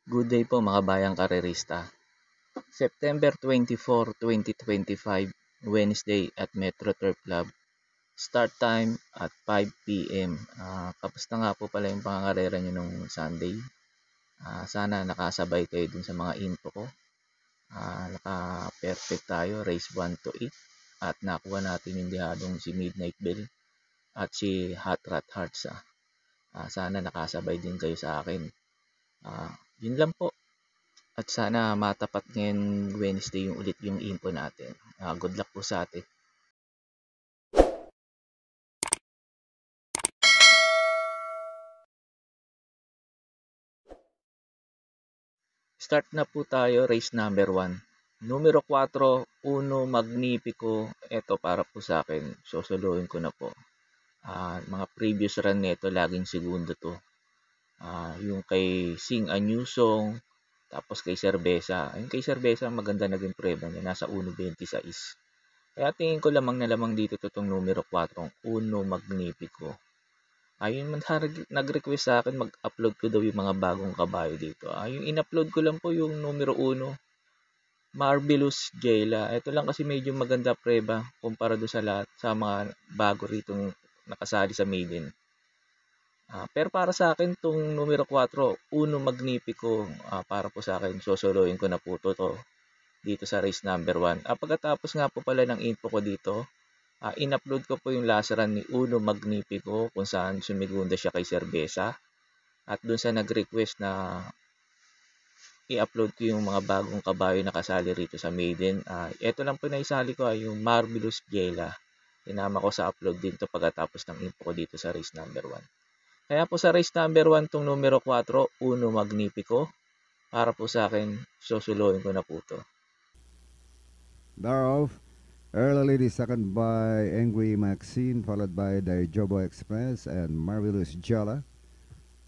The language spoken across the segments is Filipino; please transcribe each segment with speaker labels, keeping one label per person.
Speaker 1: Good day po mga bayang karerista. September 24, 2025, Wednesday at Metro Turf Club. Start time at 5 p.m. Kapusta nga po pala yung pangangarera nyo nung Sunday? Sana nakasabay kayo dun sa mga info ko. Naka-perfect tayo, race 1 to 8. At nakuha natin yung dihadong si Midnight Bell at si Hot Rat Hearts. Sana nakasabay din kayo sa akin. Yun lang po. At sana matapat ngayon Wednesday yung ulit yung info natin. Good luck po sa atin. Start na po tayo, race number 1. Numero 4, Uno Magnifico. Ito para po sa akin. Sosolohin ko na po. Mga previous run nito, laging segundo to. Yung kay Sing Anyusong, tapos kay Cerveza. Yung kay Cerveza, maganda naging prueba niya. Nasa 1.26. Kaya tingin ko lamang na lamang dito itong numero 4, Uno Magnifico. Ayun man nag-request sa akin mag-upload ko daw yung mga bagong kabayo dito. Yung in-upload ko lang po yung numero 1, Marvelous Jayla. Ito lang kasi medyo maganda preba kumpara do sa lahat sa mga bago rito nakasali sa maiden. Pero para sa akin tong numero 4, Uno Magnifico, para po sa akin sosolohin ko na po to dito sa race number 1. Pagkatapos nga po pala ng info ko dito, in-upload ko po yung last run ni Uno Magnifico kung saan sumigunda siya kay Cerveza. At dun sa nag-request na i-upload ko yung mga bagong kabayo na kasali rito sa maiden. Ito lang po na isali ko yung Marvelous Jayla. Tinama ko sa upload din to pagkatapos ng info ko dito sa race number 1. Kaya po sa race number 1 tong numero 4, Uno Magnifico. Para po sa akin, susulohin ko na po to.
Speaker 2: Thereof, early the second by Angry Maxine, followed by the Jobo Express and Marvelous Jala.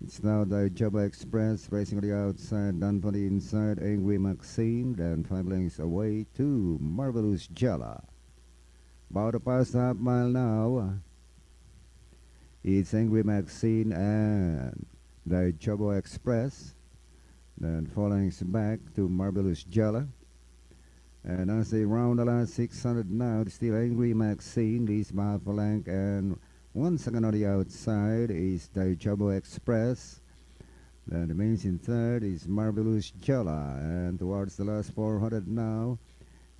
Speaker 2: It's now the Jobo Express racing on the outside, done for the inside, Angry Maxine, then 5 lengths away to Marvelous Jala. About to pass the half mile now. It's Angry Maxine and the Jobo Express, then 4 lengths back to Marvelous Jala. And as they round the last 600 now, it's still Angry Maxine leads by half a length, and 1 second on the outside is the Jobo Express. Then remains in third is Marvelous Jala, and towards the last 400 now,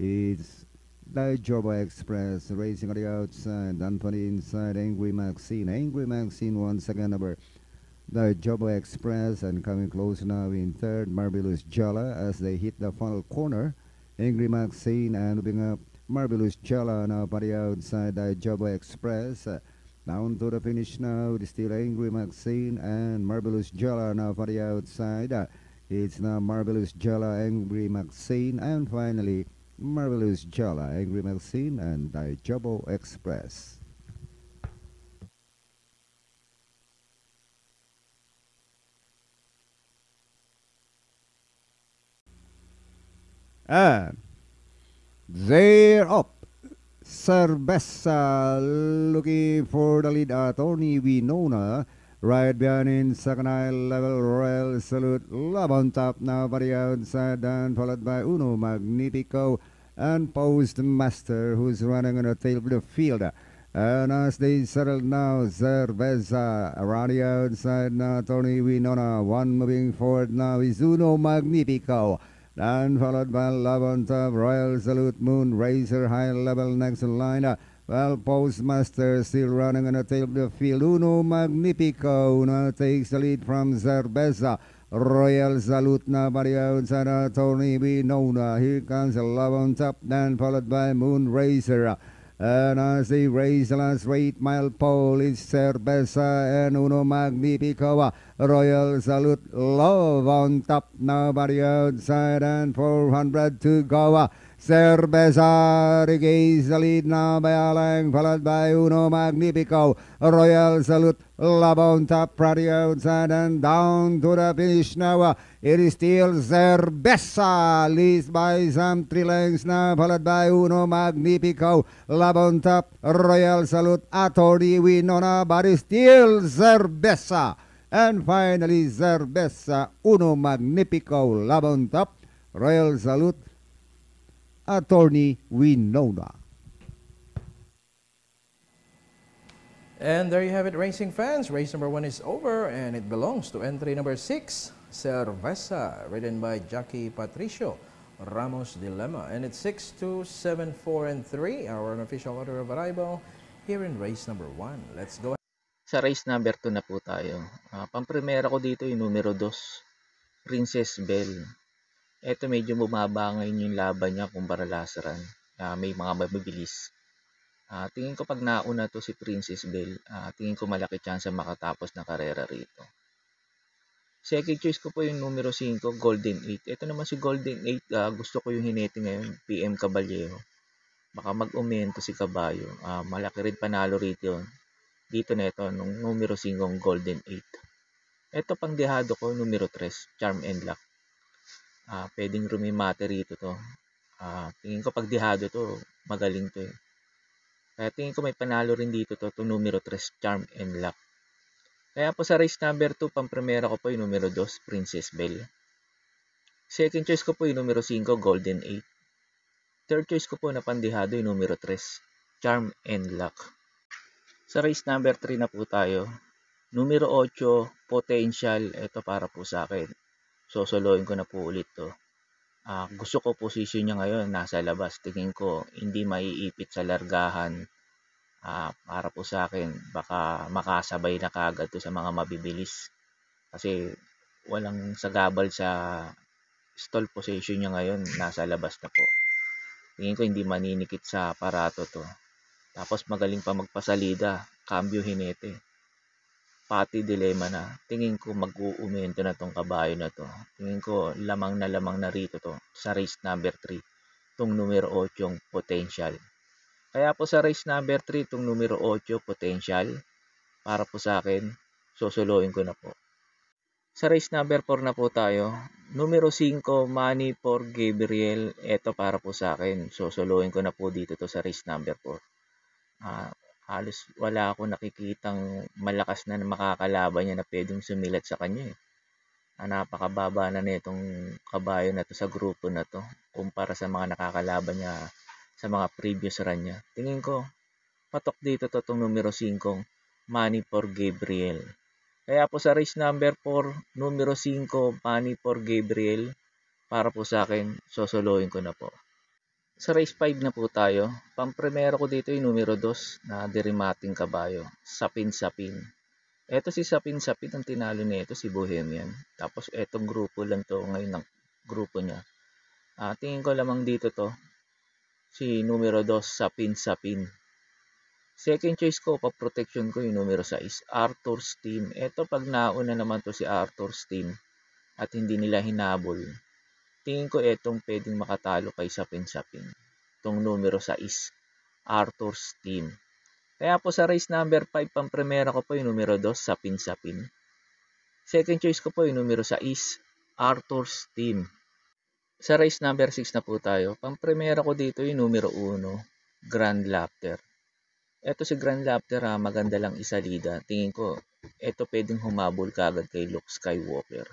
Speaker 2: it's the Jobo Express racing on the outside, done for the inside, Angry Maxine. Angry Maxine 1 second over the Jobo Express, and coming close now in third, Marvelous Jala as they hit the final corner. Angry Maxine and moving up Marvelous Jala now by the outside, the Jobo Express. Down to the finish now, it's still Angry Maxine and Marvelous Jala now by the outside. It's now Marvelous Jala, Angry Maxine, and finally Marvelous Jala, Angry Maxine, and the Jobo Express. And they're up. Cerveza looking for the lead. Tony Winona right behind in second high level. Royal Salute love on top now by the outside, and followed by Uno Magnifico and Postmaster, who's running on the tail of the field. And as they settle now, Cerveza around the outside now. Tony Winona, one moving forward now is Uno Magnifico. And followed by Love on Top, Royal Salute, Moon Racer, high level next in line. Well, Postmaster still running on the tail of the field. Uno Magnifico now takes the lead from Cerveza. Royal Salute now by the outside, Tony Winona. Here comes Love on Top, then followed by Moon Racer. And as they race the last 8-mile pole, it's Cerveza and Uno Magnifico. Royal Salute, Love on top now by the outside, and 400 to go. Cerveza regains the lead now by a length, followed by Uno Magnifico. Royal Salute, Love on top, pretty outside, and down to the finish now. It is still Cerveza, leads by some 3 lengths now, followed by Uno Magnifico. Love on top, Royal Salute, Tony Winona, but it's still Cerveza. And finally, Cerveza Uno Magnifico Laban Top, Royal Salute, Attorney Winona.
Speaker 3: And there you have it, racing fans. Race number 1 is over and it belongs to entry number 6, Cerveza, ridden by Jackie Patricio Ramos Dilemma. And it's 6, 2, 7, 4, and 3, our unofficial order of arrival here in race number 1. Let's go.
Speaker 1: Sa race number 2 na po tayo. Pamprimera ko dito yung numero 2, Princess Belle. Ito medyo bumaba ngayon yung laban niya kumpara last run. May mga mabibilis. Tingin ko pag nauna to si Princess Belle, tingin ko malaki chance makatapos na karera rito. Second choice ko po yung numero 5, Golden 8. Ito naman si Golden 8, gusto ko yung hinete ngayon, PM Caballero. Baka mag-umento si Caballo. Malaki rin panalo rito. Dito na ito, nung numero 5, Golden 8. Ito pang dehado ko, numero 3, Charm and Luck. Pwedeng rumimate rito to. Tingin ko pag dehado to, magaling to eh. Kaya tingin ko may panalo rin dito to, numero 3, Charm and Luck. Kaya po sa race number 2, pamprimera ko po yung numero 2, Princess Belle. Second choice ko po yung numero 5, Golden 8. Third choice ko po na pandihado yung numero 3, Charm and Luck. Sa race number 3 na po tayo. Numero 8, Potential. Ito para po sa akin. Sosoloin ko na po ulit to. Gusto ko position niya ngayon nasa labas. Tingin ko hindi maiipit sa largahan. Para po sa akin baka makasabay na kagad to sa mga mabibilis. Kasi walang sagabal sa stall position niya ngayon. Nasa labas na po. Tingin ko hindi maninikit sa aparato to. Tapos magaling pa magpasalida. Cambio hinete. Pati dilemma na. Tingin ko mag-uumento na tong kabayo na to. Tingin ko lamang na rito to sa race number 3. Tong numero 8, Potential. Kaya po sa race number 3, tong numero 8, Potential. Para po sa akin, sosoloin ko na po. Sa race number 4 na po tayo. Numero 5, Money for Gabriel. Ito para po sa akin. Sosoloin ko na po dito to sa race number 4. Halos wala akong nakikitang malakas na makakalaban niya na pwedeng sumilat sa kanya eh. Napakababa na nitong kabayo na to sa grupo na to kumpara sa mga nakakalaban niya sa mga previous run niya. Tingin ko, patok dito to itong numero 5, Money for Gabriel. Kaya po sa race number 4, numero 5, Money for Gabriel, para po sa akin, sosoloin ko na po. Sa race 5 na po tayo. Pamprimero ko dito yung numero 2 na derimating kabayo. Sapin-Sapin. Ito si Sapin-Sapin ang tinalo nito si Bohemian. Tapos etong grupo lang to ngayon ng grupo niya. Tingin ko lamang dito to. Si numero 2, Sapin-Sapin. Second choice ko, pa-protection ko yung numero 6, Arthur's Team. Ito pag nauna naman to si Arthur's Team at hindi nila hinabol. Tingin ko etong pwedeng makatalo kay Sapin-Sapin. Itong numero 6, Arthur's Team. Kaya po sa race number 5, pamprimera ko po yung numero 2, Sapin-Sapin. Second choice ko po yung numero 6, Arthur's Team. Sa race number 6 na po tayo, pamprimera ko dito yung numero 1, Grand Laughter. Ito si Grand Laughter, maganda lang isalida. Tingin ko, ito pwedeng humabol kagad kay Luke Skywalker.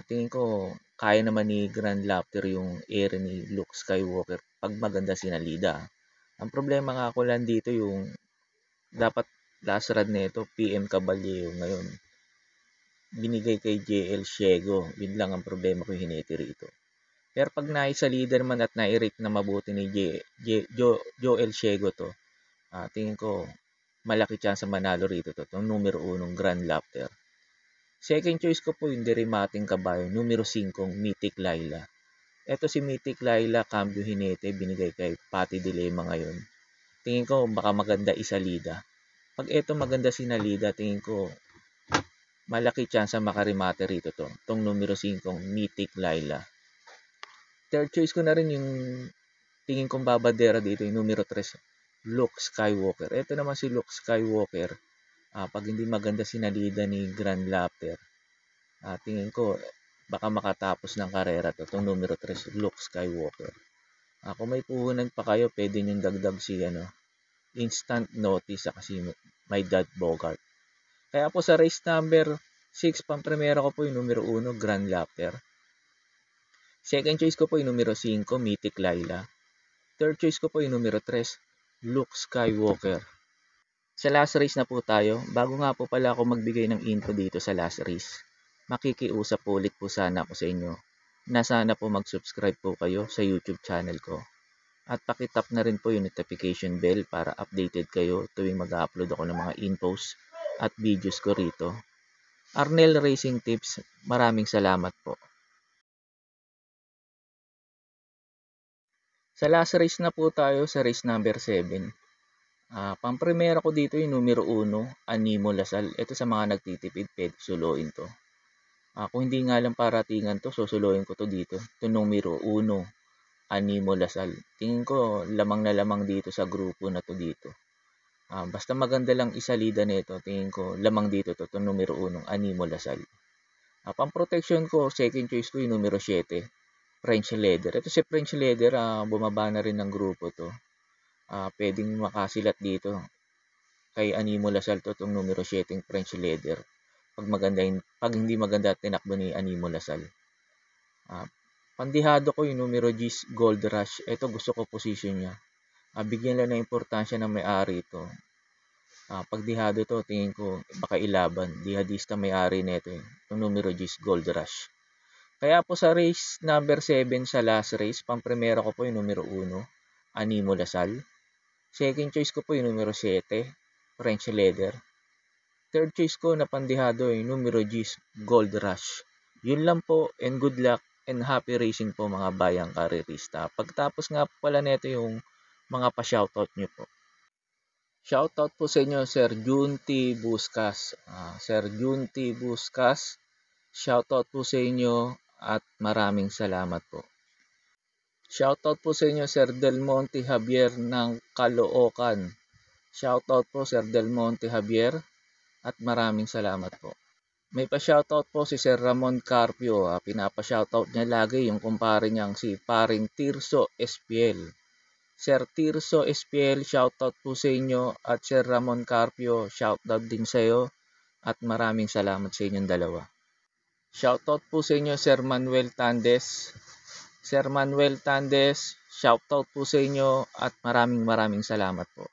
Speaker 1: Tingin ko, kaya naman ni Grand Laughter yung ere ni Luke Skywalker pag maganda sinalida. Ang problema nga ko lang dito yung dapat last run nito PM Caballero ngayon. Binigay kay JL Shego. Yun lang ang problema ko hiniti rito. Pero pag naisalida naman at nai-rate na mabuti ni Joel Shego to, tingin ko malaki chance manalo rito to. Itong numero 1, Grand Laughter. Second choice ko po yung derimating kabayo, numero 5, Mythic Laila. Ito si Mythic Laila, cambio hinete, binigay kay Pati Dilemma ngayon. Tingin ko baka maganda isalida. Pag ito maganda sinalida, tingin ko malaki chance makarimate rito to. Itong numero 5, Mythic Laila. Third choice ko na rin yung tingin kong babadera dito, yung numero 3, Luke Skywalker. Ito naman si Luke Skywalker. Pag hindi maganda sinalida ni Grand Laughter, tingin ko baka makatapos ng karera to itong numero 3, Luke Skywalker. Kung may puhunan pa kayo, pwede nyo dagdag si Instant Notice kasi My Dad Bogart. Kaya po sa race number 6, pampremera ko po yung numero 1, Grand Lapter. Second choice ko po yung numero 5, Mythic Laila. Third choice ko po yung numero 3, Luke Skywalker. Sa last race na po tayo, bago nga po pala ako magbigay ng info dito sa last race, makikiusap po ulit po sana ako sa inyo na sana po mag-subscribe po kayo sa YouTube channel ko. At pakitap na rin po yung notification bell para updated kayo tuwing mag-upload ako ng mga infos at videos ko rito. Arnel Racing Tips, maraming salamat po. Sa last race na po tayo, sa race number 7. Pampremera ko dito yung numero 1, Animo Lasal. Ito sa mga nagtitipid, pwede suluin to. Kung hindi nga lang paratingan to, susuluin ko to dito. Ito numero 1, Animo Lasal. Tingin ko lamang na lamang dito sa grupo na to dito. Basta maganda lang isalida nito, tingin ko lamang dito to numero 1, Animo Lasal. Pang-protection ko, second choice ko yung numero 7, French Leather. Ito si French Leather, bumaba na rin ng grupo to. Pwedeng makasilat dito kay Animo Lasal to itong numero 7 French Leather. Pag hindi maganda tinakbo ni Animo Lasal. Pandihado ko yung numero G's Gold Rush. Ito gusto ko position niya. Bigyan lang ng importansya ng may-ari ito. Pagdihado to, tingin ko baka ilaban. Dihadista may-ari nito itong numero G's Gold Rush. Kaya po sa race number 7 sa last race, pampremera ko po yung numero 1, Animo Lasal. Second choice ko po yung numero 7, French Leather. Third choice ko na pandihado yung numero G's Gold Rush. Yun lang po, and good luck and happy racing po mga bayang karerista. Pagtapos nga po pala nito yung mga pa-shoutout nyo po. Shoutout po sa inyo, Sir Junti Buscas. Sir Junti Buscas, shoutout po sa inyo at maraming salamat po. Shoutout po sa inyo, Sir Del Monte Javier ng Caloocan. Shoutout po, Sir Del Monte Javier at maraming salamat po. May pa-shoutout po si Sir Ramon Carpio. Pinapa-shoutout niya lagi yung kumpare niyang si Paring Tirso SPL. Sir Tirso SPL, shoutout po sa inyo at Sir Ramon Carpio, shoutout din sa iyo at maraming salamat sa inyong dalawa. Shoutout po sa inyo Sir Manuel Tandes. Sir Manuel Tandes, shoutout po sa inyo at maraming salamat po.